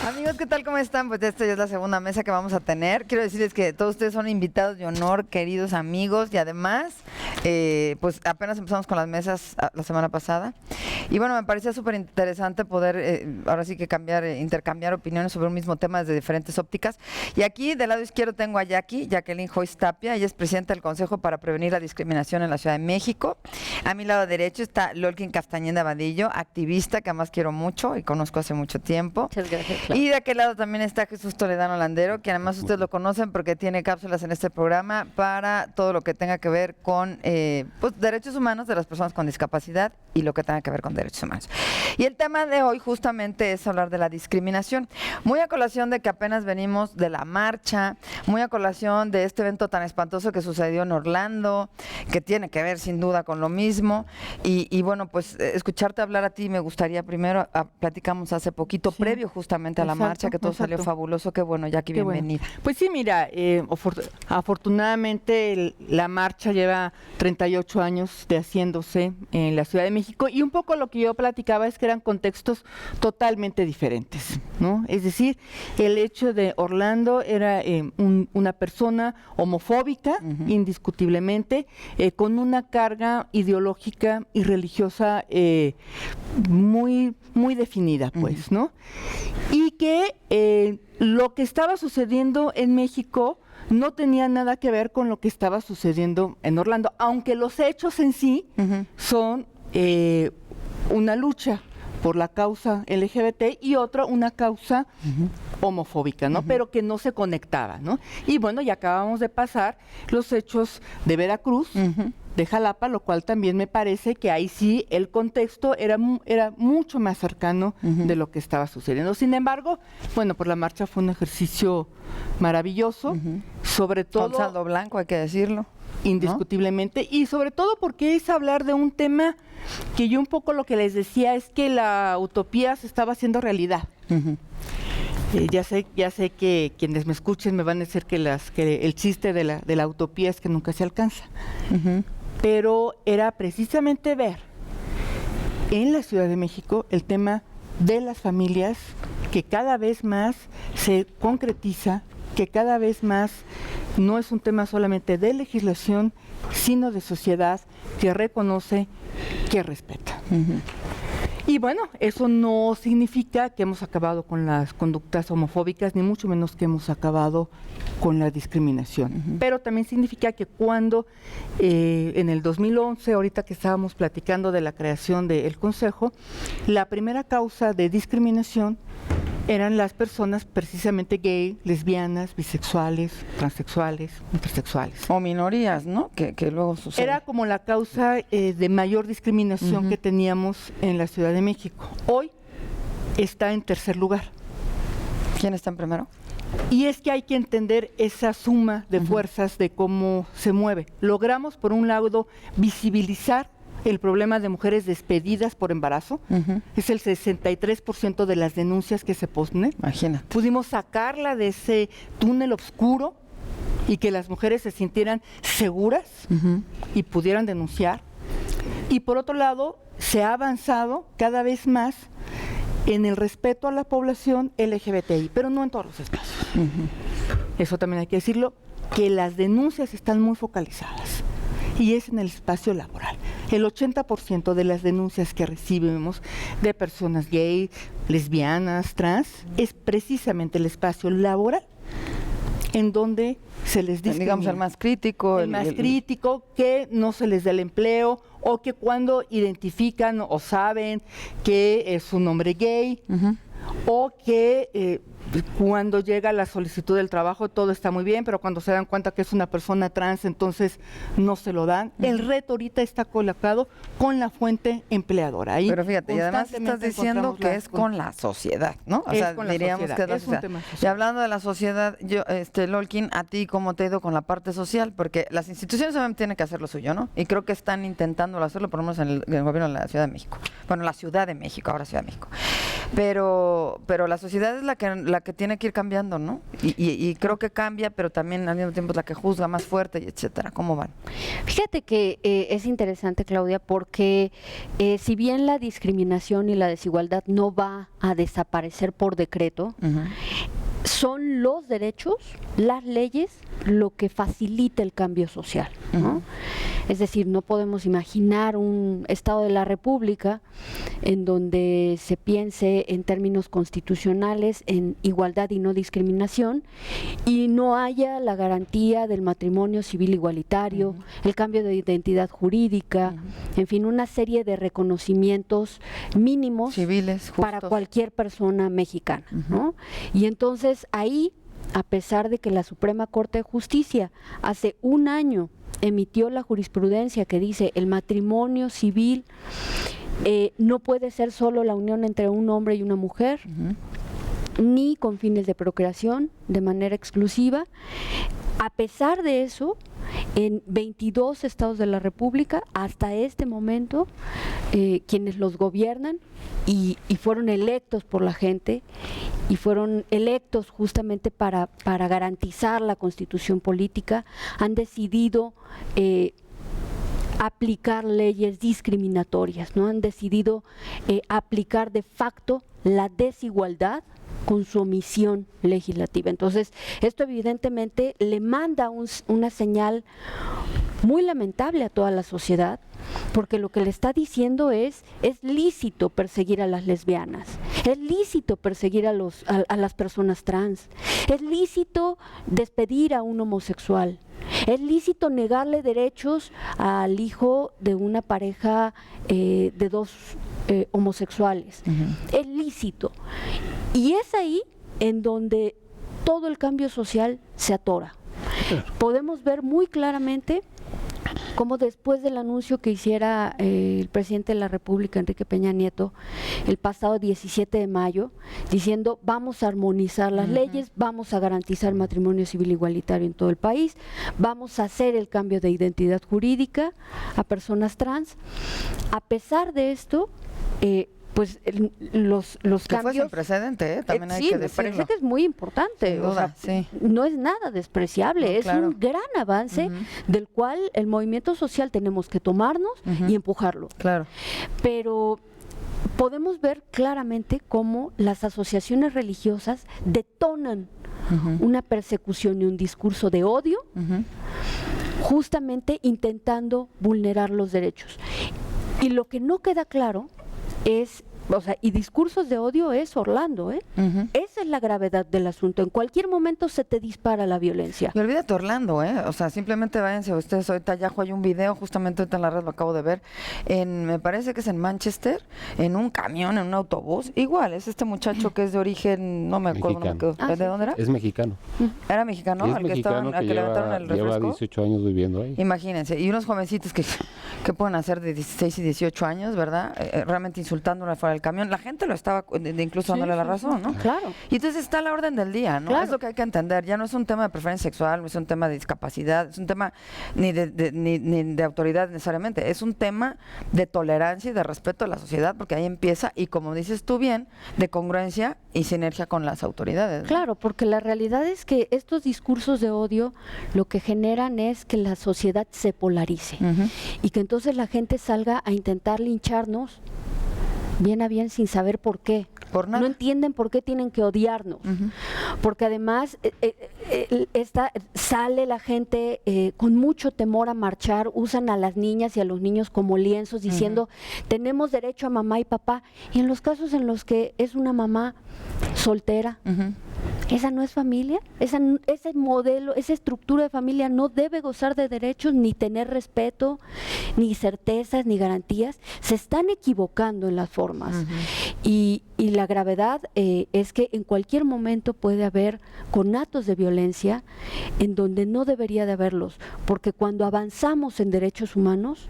Amigos, ¿qué tal? ¿Cómo están? Pues esta ya es la segunda mesa que vamos a tener. Quiero decirles que todos ustedes son invitados de honor, queridos amigos, y además, pues apenas empezamos con las mesas la semana pasada. Y bueno, me parecía súper interesante poder, ahora sí que intercambiar opiniones sobre un mismo tema desde diferentes ópticas. Y aquí, del lado izquierdo, tengo a Jacqueline Joyce Tapia. Ella es presidenta del Consejo para Prevenir la Discriminación en la Ciudad de México. A mi lado derecho está Lolkin Castañeda Vadillo, activista que además quiero mucho y conozco hace mucho tiempo. Muchas gracias. Y de aquel lado también está Jesús Toledano Landero, que además ustedes lo conocen porque tiene cápsulas en este programa para todo lo que tenga que ver con pues, derechos humanos de las personas con discapacidad y lo que tenga que ver con derechos humanos. Y el tema de hoy justamente es hablar de la discriminación. Muy a colación de que apenas venimos de la marcha, muy a colación de este evento tan espantoso que sucedió en Orlando, que tiene que ver sin duda con lo mismo. Y bueno, pues escucharte hablar a ti me gustaría primero, platicamos hace poquito, previo justamente a la marcha, que todo salió fabuloso. Qué bueno, Jackie, bienvenida. Bueno. Pues sí, mira, afortunadamente la marcha lleva 38 años de haciéndose en la Ciudad de México y un poco lo que yo platicaba es que eran contextos totalmente diferentes, ¿no? Es decir, el hecho de Orlando era una persona homofóbica, indiscutiblemente, con una carga ideológica y religiosa muy, muy definida, pues, ¿no? Y que lo que estaba sucediendo en México no tenía nada que ver con lo que estaba sucediendo en Orlando, aunque los hechos en sí son una lucha por la causa LGBT y otra una causa homofóbica, ¿no? Pero que no se conectaba, ¿no? Y bueno, ya acabamos de pasar los hechos de Veracruz, de Jalapa, lo cual también me parece que ahí sí el contexto era mucho más cercano de lo que estaba sucediendo. Sin embargo, bueno, pues la marcha fue un ejercicio maravilloso, sobre todo... Con saldo blanco, hay que decirlo. Indiscutiblemente, ¿no? Y sobre todo porque es hablar de un tema que yo un poco lo que les decía es que la utopía se estaba haciendo realidad. Ya sé que quienes me escuchen me van a decir que el chiste de la utopía es que nunca se alcanza. Pero era precisamente ver en la Ciudad de México el tema de las familias que cada vez más se concretiza, que cada vez más no es un tema solamente de legislación, sino de sociedad que reconoce, que respeta. Y bueno, eso no significa que hemos acabado con las conductas homofóbicas, ni mucho menos que hemos acabado con la discriminación. Pero también significa que cuando en el 2011, ahorita que estábamos platicando de la creación del Consejo, la primera causa de discriminación eran las personas precisamente gay, lesbianas, bisexuales, transexuales, intersexuales. O minorías, ¿no? Que luego sucede. Era como la causa de mayor discriminación que teníamos en la Ciudad de México. Hoy está en tercer lugar. ¿Quién está en primero? Y es que hay que entender esa suma de fuerzas de cómo se mueve. Logramos, por un lado, visibilizar el problema de mujeres despedidas por embarazo, es el 63% de las denuncias que se ponen. Imagínate. Pudimos sacarla de ese túnel oscuro y que las mujeres se sintieran seguras y pudieran denunciar. Y por otro lado, se ha avanzado cada vez más en el respeto a la población LGBTI, pero no en todos los espacios. Eso también hay que decirlo, que las denuncias están muy focalizadas. Y es en el espacio laboral. El 80% de las denuncias que recibimos de personas gay, lesbianas, trans, es precisamente el espacio laboral en donde se les discrimina. Digamos el más crítico. El más crítico, que no se les da el empleo, o que cuando identifican o saben que es un hombre gay, o que cuando llega la solicitud del trabajo todo está muy bien, pero cuando se dan cuenta que es una persona trans, entonces no se lo dan. El reto ahorita está colocado con la fuente empleadora. Ahí pero fíjate, y además estás diciendo que es con la sociedad, ¿no? O sea, diríamos que es la sociedad. Y hablando de la sociedad, yo, Lolkin, ¿a ti cómo te ha ido con la parte social? Porque las instituciones obviamente tienen que hacer lo suyo, ¿no? Y creo que están intentando hacerlo, por lo menos en el gobierno de la Ciudad de México. Bueno, la Ciudad de México, ahora Ciudad de México. pero la sociedad es la que tiene que ir cambiando, ¿no? Y creo que cambia, pero también al mismo tiempo es la que juzga más fuerte, y etcétera. ¿Cómo van? Fíjate que es interesante, Claudia, porque si bien la discriminación y la desigualdad no va a desaparecer por decreto, son los derechos, las leyes, lo que facilita el cambio social, ¿no? Es decir, no podemos imaginar un Estado de la República en donde se piense en términos constitucionales en igualdad y no discriminación y no haya la garantía del matrimonio civil igualitario, el cambio de identidad jurídica, en fin, una serie de reconocimientos mínimos civiles, justos, para cualquier persona mexicana, ¿no? Y entonces ahí, a pesar de que la Suprema Corte de Justicia hace un año emitió la jurisprudencia que dice el matrimonio civil no puede ser solo la unión entre un hombre y una mujer, ni con fines de procreación de manera exclusiva. A pesar de eso, en 22 estados de la República, hasta este momento, quienes los gobiernan y fueron electos por la gente y fueron electos justamente para garantizar la constitución política, han decidido aplicar leyes discriminatorias, ¿no? Han decidido aplicar de facto la desigualdad con su omisión legislativa. Entonces, esto evidentemente le manda una señal muy lamentable a toda la sociedad, porque lo que le está diciendo es lícito perseguir a las lesbianas, es lícito perseguir a las personas trans, es lícito despedir a un homosexual, es lícito negarle derechos al hijo de una pareja de dos homosexuales, es lícito. Y es ahí en donde todo el cambio social se atora. Podemos ver muy claramente cómo después del anuncio que hiciera el presidente de la República, Enrique Peña Nieto, el pasado 17 de mayo, diciendo vamos a armonizar las leyes, vamos a garantizar el matrimonio civil igualitario en todo el país, vamos a hacer el cambio de identidad jurídica a personas trans. A pesar de esto, pues los que cambios... fue sin precedente, también hay sí, que me decirlo. parece que es muy importante. Sin duda, sí. No es nada despreciable, No, es un gran avance del cual el movimiento social tenemos que tomarnos y empujarlo. Claro. Pero podemos ver claramente cómo las asociaciones religiosas detonan una persecución y un discurso de odio, justamente intentando vulnerar los derechos. Y lo que no queda claro es, o sea, y discursos de odio es Orlando, Esa es la gravedad del asunto. En cualquier momento se te dispara la violencia. Y olvídate Orlando, o sea, simplemente váyanse ustedes ahorita, ya hay un video, justamente ahorita en la red lo acabo de ver, me parece que es en Manchester, en un camión, en un autobús, igual, es este muchacho que es de origen, no me acuerdo, ¿de dónde era? Es mexicano. ¿Era mexicano? Es al mexicano que levantaron el refresco. lleva 18 años viviendo ahí. Imagínense, y unos jovencitos que pueden hacer de 16 y 18 años, ¿verdad? Realmente insultándolo fuera del camión. La gente lo estaba incluso dándole la razón, ¿no? Claro. Y entonces está a la orden del día, ¿no? Claro. Es lo que hay que entender. Ya no es un tema de preferencia sexual, no es un tema de discapacidad, es un tema ni de autoridad necesariamente. Es un tema de tolerancia y de respeto a la sociedad, porque ahí empieza, y como dices tú bien, de congruencia y sinergia con las autoridades, ¿no? Claro, porque la realidad es que estos discursos de odio lo que generan es que la sociedad se polarice y que entonces la gente salga a intentar lincharnos bien a bien sin saber por qué. Por nada. No entienden por qué tienen que odiarnos. Porque además sale la gente con mucho temor a marchar, usan a las niñas y a los niños como lienzos diciendo tenemos derecho a mamá y papá. Y en los casos en los que es una mamá soltera, ¿esa no es familia? Ese modelo, esa estructura de familia no debe gozar de derechos, ni tener respeto, ni certezas, ni garantías. Se están equivocando en las formas. Y la gravedad es que en cualquier momento puede haber conatos de violencia en donde no debería de haberlos, porque cuando avanzamos en derechos humanos,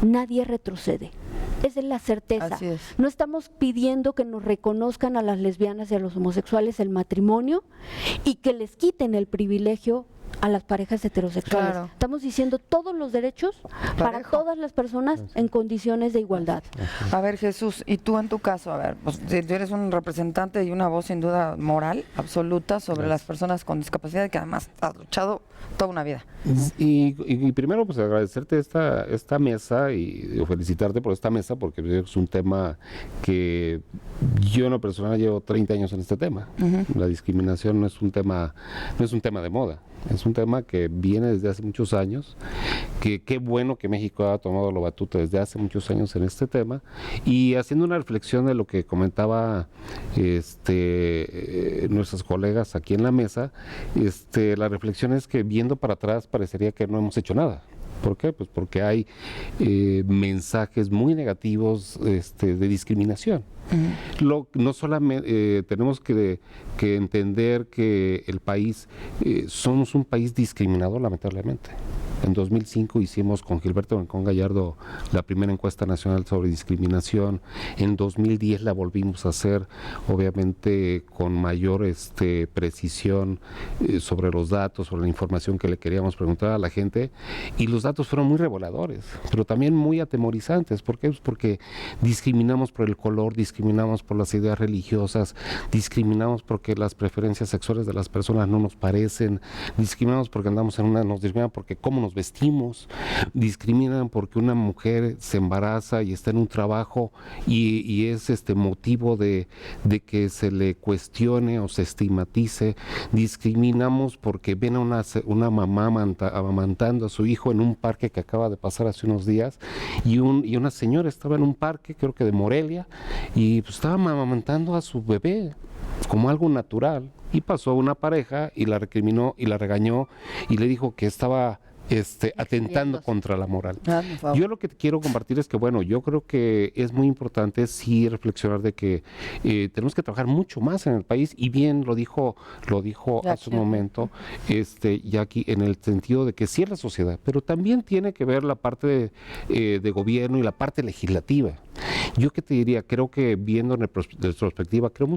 nadie retrocede. Esa es la certeza. Así es. No estamos pidiendo que nos reconozcan a las lesbianas y a los homosexuales el matrimonio y que les quiten el privilegio a las parejas heterosexuales. Claro. Estamos diciendo todos los derechos para Parejo. todas las personas en condiciones de igualdad. A ver, Jesús, y tú en tu caso, a ver, pues tú eres un representante y una voz sin duda moral absoluta sobre las personas con discapacidad, que además has luchado toda una vida. Y primero, pues agradecerte esta mesa y felicitarte por esta mesa, porque es un tema que yo en lo personal llevo 30 años en este tema. La discriminación no es un tema de moda. Es un tema que viene desde hace muchos años, que qué bueno que México ha tomado la batuta desde hace muchos años en este tema, y haciendo una reflexión de lo que comentaba nuestros colegas aquí en la mesa, la reflexión es que viendo para atrás parecería que no hemos hecho nada. ¿Por qué? Pues porque hay mensajes muy negativos de discriminación. No solamente tenemos que entender que el país, somos un país discriminado lamentablemente. En 2005 hicimos con Gilberto Rincón Gallardo la primera encuesta nacional sobre discriminación. En 2010 la volvimos a hacer, obviamente con mayor precisión sobre los datos, sobre la información que le queríamos preguntar a la gente. Y los datos fueron muy reveladores, pero también muy atemorizantes. ¿Por qué? Pues porque discriminamos por el color, discriminamos por las ideas religiosas, discriminamos porque las preferencias sexuales de las personas no nos parecen, discriminamos porque nos discriminan porque cómo nos vestimos, discriminan porque una mujer se embaraza y está en un trabajo y es motivo de que se le cuestione o se estigmatice, discriminamos porque ven a una mamá amamantando a su hijo en un parque que acaba de pasar hace unos días y una señora estaba en un parque, creo que de Morelia, y pues estaba amamantando a su bebé como algo natural, y pasó una pareja y la recriminó y la regañó y le dijo que estaba atentando contra la moral. Yo lo que quiero compartir es que, bueno, yo creo que es muy importante sí reflexionar de que tenemos que trabajar mucho más en el país, y bien lo dijo hace un momento Jackie, en el sentido de que sí es la sociedad, pero también tiene que ver la parte de gobierno y la parte legislativa. Yo que te diría, creo que viendo en retrospectiva, creo que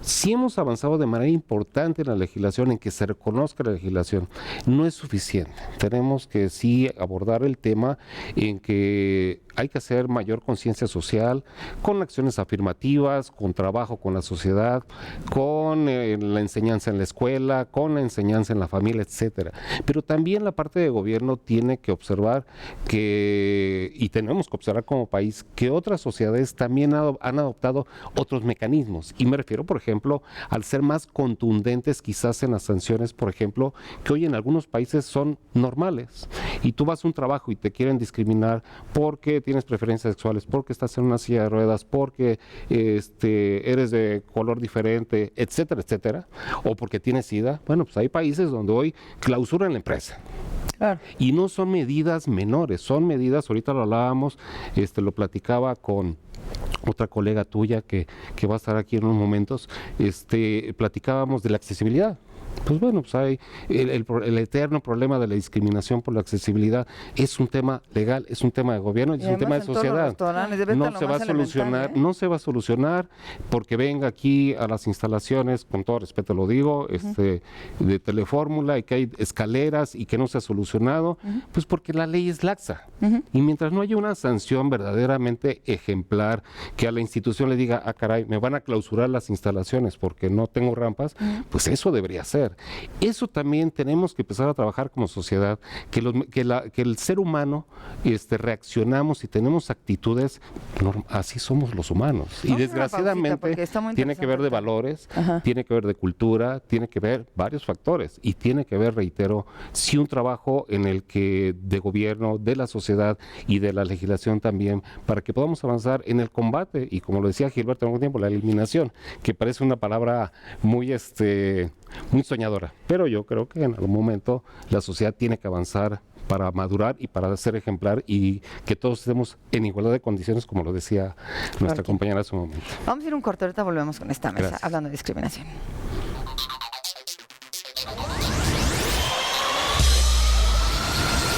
sí hemos avanzado de manera importante en la legislación, en que se reconozca la legislación. No es suficiente. Tenemos que sí abordar el tema en que hay que hacer mayor conciencia social, con acciones afirmativas, con trabajo con la sociedad, con la enseñanza en la escuela, con la enseñanza en la familia, etcétera. Pero también la parte de gobierno tiene que observar y tenemos que observar como país, que otras sociedades también han adoptado otros mecanismos. Y me refiero, por ejemplo, al ser más contundentes quizás en las sanciones, por ejemplo, que hoy en algunos países son normales. Y tú vas a un trabajo y te quieren discriminar porque tienes preferencias sexuales, porque estás en una silla de ruedas, porque eres de color diferente, etcétera, etcétera, o porque tienes SIDA. Bueno, pues hay países donde hoy clausuran la empresa. Claro. Y no son medidas menores, son medidas, ahorita lo hablábamos, lo platicaba con otra colega tuya que va a estar aquí en unos momentos, platicábamos de la accesibilidad. Pues bueno, pues hay el eterno problema de la discriminación por la accesibilidad. Es un tema legal, es un tema de gobierno, es un tema de sociedad. No se va a solucionar porque venga aquí a las instalaciones, con todo respeto lo digo, de Telefórmula, y que hay escaleras y que no se ha solucionado, pues porque la ley es laxa. Y mientras no haya una sanción verdaderamente ejemplar, que a la institución le diga, ah caray, me van a clausurar las instalaciones porque no tengo rampas, pues eso debería ser. Eso también tenemos que empezar a trabajar como sociedad, que el ser humano reaccionamos y tenemos actitudes, así somos los humanos. Y desgraciadamente tiene que ver de valores, tiene que ver de cultura, tiene que ver varios factores, y tiene que ver, reitero, sí un trabajo en el que de gobierno, de la sociedad y de la legislación también, para que podamos avanzar en el combate, y como lo decía Gilberto en algún tiempo, la eliminación, que parece una palabra muy soñadora, pero yo creo que en algún momento la sociedad tiene que avanzar para madurar y para ser ejemplar, y que todos estemos en igualdad de condiciones, como lo decía nuestra compañera hace un momento. Vamos a ir un corte, ahorita volvemos con esta mesa. Gracias. Hablando de discriminación.